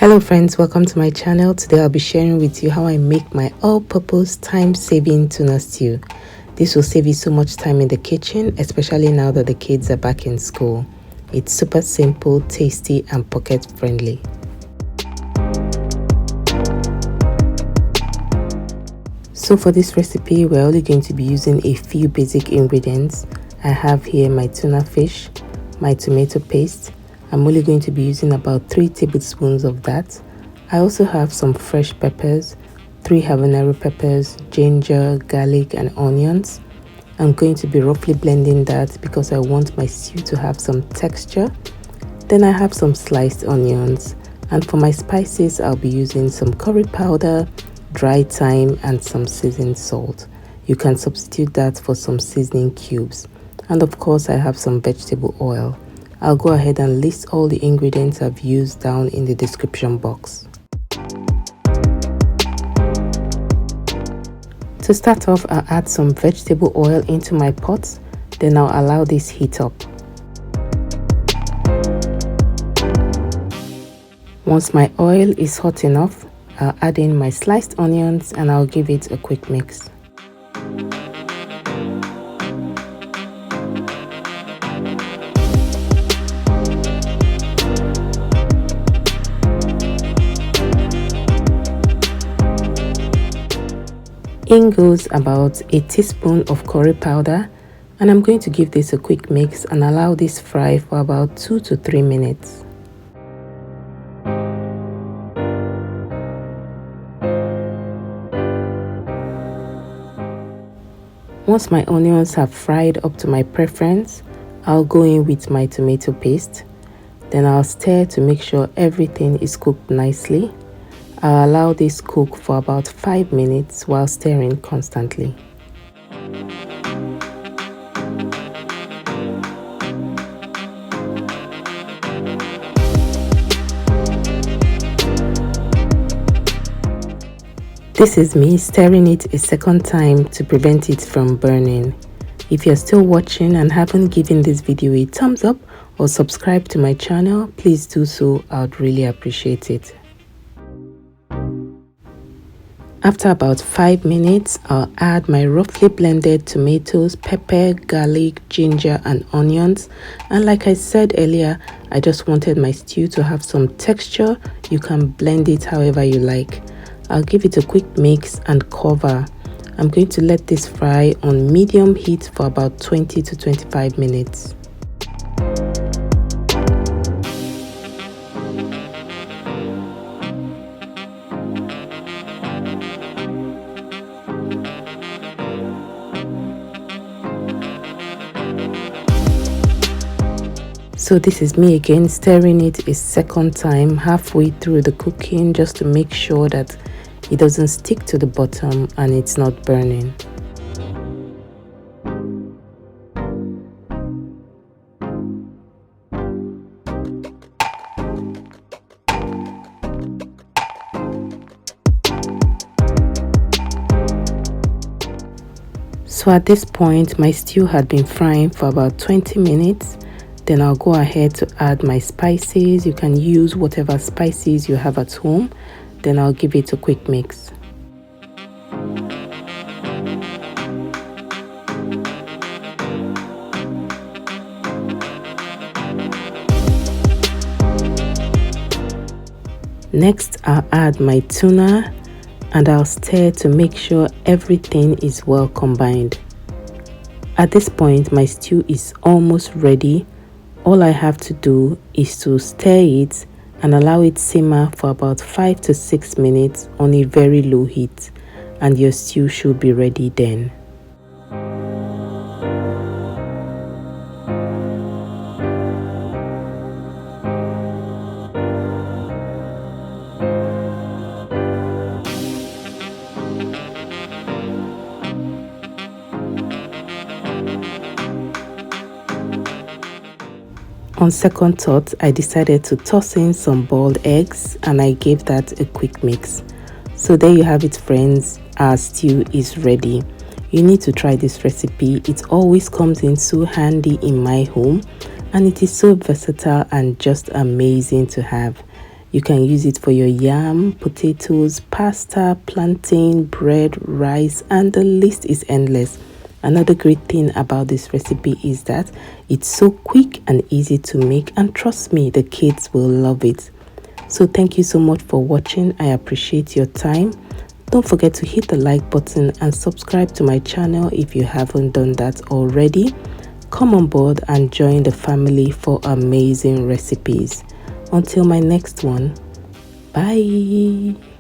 Hello friends, welcome to my channel. Today I'll be sharing with you how I make my all-purpose time-saving tuna stew. This will save you so much time in the kitchen, especially now that the kids are back in school. It's super simple, tasty and pocket-friendly. So for this recipe, we're only going to be using a few basic ingredients. I have here my tuna fish, my tomato paste. I'm only going to be using about 3 tablespoons of that. I also have some fresh peppers, 3 habanero peppers, ginger, garlic and onions. I'm going to be roughly blending that because I want my stew to have some texture. Then I have some sliced onions, and for my spices I'll be using some curry powder, dry thyme and some seasoned salt. You can substitute that for some seasoning cubes. And of course I have some vegetable oil. I'll go ahead and list all the ingredients I've used down in the description box. To start off, I'll add some vegetable oil into my pot, then I'll allow this heat up. Once my oil is hot enough, I'll add in my sliced onions and I'll give it a quick mix. In goes about a teaspoon of curry powder, and I'm going to give this a quick mix and allow this fry for about 2 to 3 minutes. Once my onions have fried up to my preference, I'll go in with my tomato paste. Then I'll stir to make sure everything is cooked nicely. I'll allow this cook for about 5 minutes while stirring constantly. This is me stirring it a second time to prevent it from burning. If you're still watching and haven't given this video a thumbs up or subscribe to my channel, please do so. I'd really appreciate it. After about 5 minutes, I'll add my roughly blended tomatoes, pepper, garlic, ginger and onions. And like I said earlier, I just wanted my stew to have some texture. You can blend it however you like. I'll give it a quick mix and cover. I'm going to let this fry on medium heat for about 20 to 25 minutes. So this is me again stirring it a second time halfway through the cooking, just to make sure that it doesn't stick to the bottom and it's not burning. So at this point my stew had been frying for about 20 minutes. Then I'll go ahead to add my spices. You can use whatever spices you have at home. Then I'll give it a quick mix. Next, I'll add my tuna and I'll stir to make sure everything is well combined. At this point, my stew is almost ready. All I have to do is to stir it and allow it simmer for about 5 to 6 minutes on a very low heat, and your stew should be ready then. On second thought, I decided to toss in some boiled eggs and I gave that a quick mix. So there you have it friends, our stew is ready. You need to try this recipe. It always comes in so handy in my home and it is so versatile and just amazing to have. You can use it for your yam, potatoes, pasta, plantain, bread, rice, and the list is endless. Another great thing about this recipe is that it's so quick and easy to make, and trust me, the kids will love it. So thank you so much for watching. I appreciate your time. Don't forget to hit the like button and subscribe to my channel if you haven't done that already. Come on board and join the family for amazing recipes. Until my next one, bye.